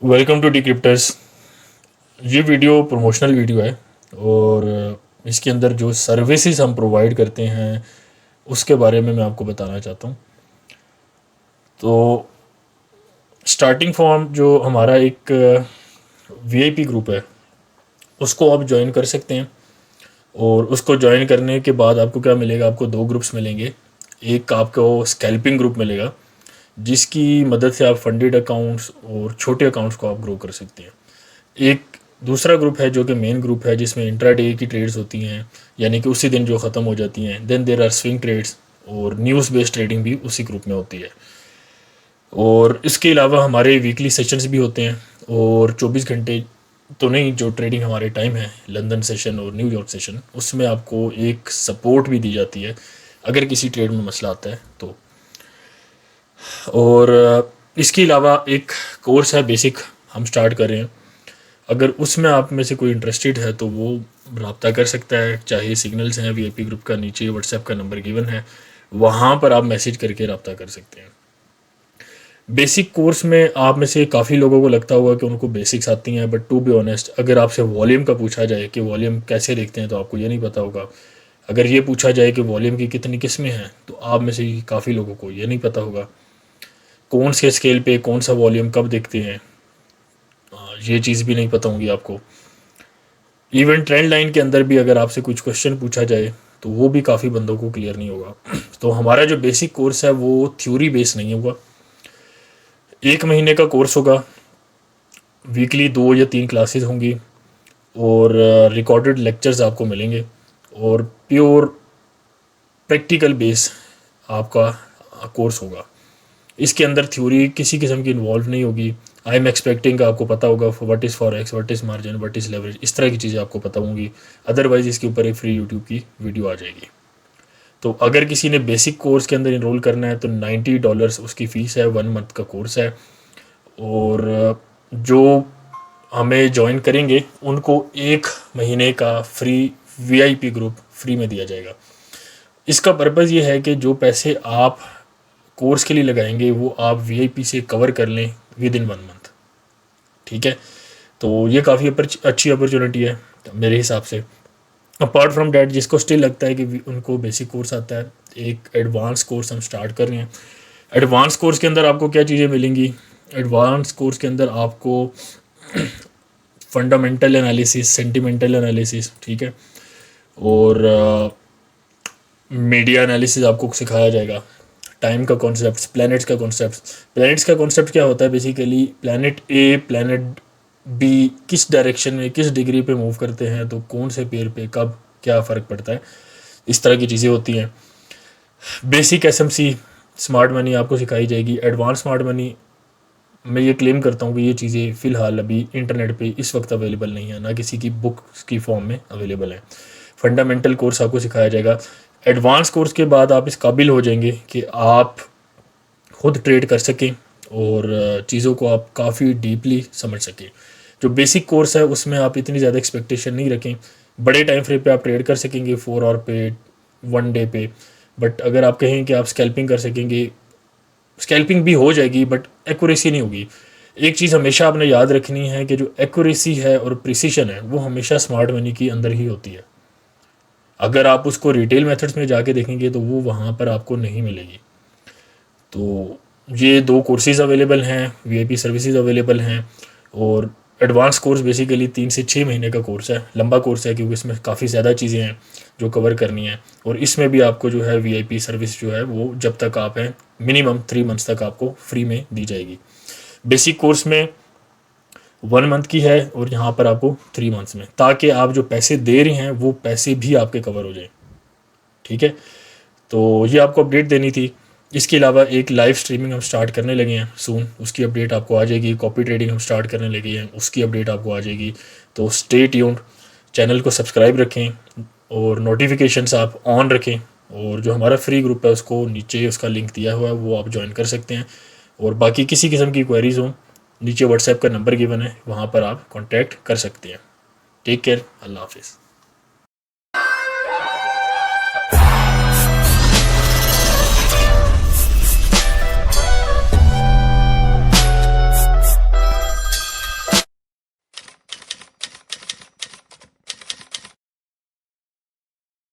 Welcome to डिक्रिप्टर्स। ये video promotional video है और इसके अंदर जो सर्विसेज हम प्रोवाइड करते हैं उसके बारे में मैं आपको बताना चाहता हूँ। तो स्टार्टिंग फॉर्म जो हमारा एक वीआईपी ग्रुप है उसको आप ज्वाइन कर सकते हैं और उसको ज्वाइन करने के बाद आपको क्या मिलेगा, आपको दो ग्रुप्स मिलेंगे। एक आपको स्कैल्पिंग ग्रुप मिलेगा जिसकी मदद से आप फंडेड अकाउंट्स और छोटे अकाउंट्स को आप ग्रो कर सकते हैं। एक दूसरा ग्रुप है जो कि मेन ग्रुप है जिसमें इंट्राडे की ट्रेड्स होती हैं, यानी कि उसी दिन जो ख़त्म हो जाती हैं। Then there are swing trades और न्यूज़ बेस्ड ट्रेडिंग भी उसी ग्रुप में होती है। और इसके अलावा हमारे वीकली सेशंस भी होते हैं और 24 घंटे तो नहीं, जो ट्रेडिंग हमारे टाइम है लंदन सेशन और न्यूयॉर्क सेशन, उसमें आपको एक सपोर्ट भी दी जाती है अगर किसी ट्रेड में मसला आता है तो। और इसके अलावा एक कोर्स है बेसिक, हम स्टार्ट कर रहे हैं। अगर उसमें आप में से कोई इंटरेस्टेड है तो वो रब्ता कर सकता है। चाहे सिग्नल्स हैं वीआईपी ग्रुप का, नीचे व्हाट्सएप का नंबर गिवन है, वहाँ पर आप मैसेज करके रब्ता कर सकते हैं। बेसिक कोर्स में आप में से काफ़ी लोगों को लगता होगा कि उनको बेसिक्स आती हैं, बट टू बी ऑनेस्ट अगर आपसे वॉल्यूम का पूछा जाए कि वॉल्यूम कैसे देखते हैं तो आपको ये नहीं पता होगा। अगर ये पूछा जाए कि वॉल्यूम की कितनी किस्में हैं तो आप में से काफ़ी लोगों को ये नहीं पता होगा। कौन से स्केल पे कौन सा वॉल्यूम कब देखते हैं, ये चीज़ भी नहीं पता होंगी आपको। इवन ट्रेंड लाइन के अंदर भी अगर आपसे कुछ क्वेश्चन पूछा जाए तो वो भी काफ़ी बंदों को क्लियर नहीं होगा। तो हमारा जो बेसिक कोर्स है वो थ्योरी बेस नहीं होगा, 1 महीने का कोर्स होगा। वीकली 2 या 3 क्लासेस होंगी और रिकॉर्डेड लेक्चर्स आपको मिलेंगे और प्योर प्रैक्टिकल बेस आपका कोर्स होगा। इसके अंदर थ्योरी किसी किस्म की इन्वॉल्व नहीं होगी। आई एम एक्सपेक्टिंग आपको पता होगा what is forex, what is margin, what is leverage, इस तरह की चीज़ें आपको पता होंगी। अदरवाइज़ इसके ऊपर एक फ्री यूट्यूब की वीडियो आ जाएगी। तो अगर किसी ने बेसिक कोर्स के अंदर इनरोल करना है तो $90 उसकी फ़ीस है, 1 मंथ का कोर्स है। और जो हमें ज्वाइन करेंगे उनको 1 महीने का फ्री वीआईपी ग्रुप फ्री में दिया जाएगा। इसका पर्पज़ ये है कि जो पैसे आप कोर्स के लिए लगाएंगे वो आप वीआईपी से कवर कर लें विद इन 1 मंथ। ठीक है, तो ये काफ़ी अच्छी अपॉर्चुनिटी है मेरे हिसाब से। अपार्ट फ्रॉम डैट, जिसको स्टिल लगता है कि उनको बेसिक कोर्स आता है, एक एडवांस कोर्स हम स्टार्ट कर रहे हैं। एडवांस कोर्स के अंदर आपको क्या चीज़ें मिलेंगी? एडवांस कोर्स के अंदर आपको फंडामेंटल एनालिसिस, सेंटिमेंटल एनालिसिस, ठीक है, और मीडिया एनालिसिस आपको सिखाया जाएगा। टाइम का कॉन्सेप्ट, प्लैनेट्स का कॉन्सेप्ट। प्लैनेट्स का कॉन्सेप्ट क्या होता है? बेसिकली प्लैनेट ए, प्लैनेट बी किस डायरेक्शन में, किस डिग्री पे मूव करते हैं, तो कौन से पेयर पे कब क्या फ़र्क पड़ता है, इस तरह की चीज़ें होती हैं। बेसिक एसएमसी, स्मार्ट मनी आपको सिखाई जाएगी। एडवांस स्मार्ट मनी, मैं ये क्लेम करता हूँ कि ये चीज़ें फ़िलहाल अभी इंटरनेट पे इस वक्त अवेलेबल नहीं है, ना किसी की बुक की फॉर्म में अवेलेबल है। फंडामेंटल कोर्स आपको सिखाया जाएगा। एडवांस कोर्स के बाद आप इस काबिल हो जाएंगे कि आप खुद ट्रेड कर सकें और चीज़ों को आप काफ़ी डीपली समझ सकें। जो बेसिक कोर्स है उसमें आप इतनी ज़्यादा एक्सपेक्टेशन नहीं रखें। बड़े टाइम फ्रेम पे आप ट्रेड कर सकेंगे, 4 आवर पे, 1 डे पे। बट अगर आप कहें कि आप स्कैल्पिंग कर सकेंगे, स्कैल्पिंग भी हो जाएगी बट एक्यूरेसी नहीं होगी। एक चीज़ हमेशा आपने याद रखनी है कि जो एक्यूरेसी है और प्रिसीशन है वो हमेशा स्मार्ट मनी के अंदर ही होती है। अगर आप उसको रिटेल मेथड्स में जाके देखेंगे तो वो वहाँ पर आपको नहीं मिलेगी। तो ये 2 कोर्सेज़ अवेलेबल हैं, वीआईपी सर्विसेज अवेलेबल हैं। और एडवांस कोर्स बेसिकली 3 से 6 महीने का कोर्स है, लंबा कोर्स है क्योंकि इसमें काफ़ी ज़्यादा चीज़ें हैं जो कवर करनी है। और इसमें भी आपको जो है वीआईपी सर्विस जो है वो जब तक आप हैं मिनिमम 3 मंथ्स तक आपको फ्री में दी जाएगी। बेसिक कोर्स में 1 मंथ की है और यहाँ पर आपको 3 मंथ्स में, ताकि आप जो पैसे दे रहे हैं वो पैसे भी आपके कवर हो जाए। ठीक है, तो ये आपको अपडेट देनी थी। इसके अलावा एक लाइव स्ट्रीमिंग हम स्टार्ट करने लगे हैं सून, उसकी अपडेट आपको आ जाएगी। कॉपी ट्रेडिंग हम स्टार्ट करने लगे हैं, उसकी अपडेट आपको आ जाएगी। तो स्टे ट्यून्ड, चैनल को सब्सक्राइब रखें और नोटिफिकेशंस आप ऑन रखें। और जो हमारा फ्री ग्रुप है उसको नीचे उसका लिंक दिया हुआ है, वो आप ज्वाइन कर सकते हैं। और बाकी किसी किस्म की क्वेरीज़ हो, नीचे व्हाट्सएप का नंबर गिवन है, वहाँ पर आप कॉन्टैक्ट कर सकते हैं। टेक केयर, अल्लाह हाफिज़।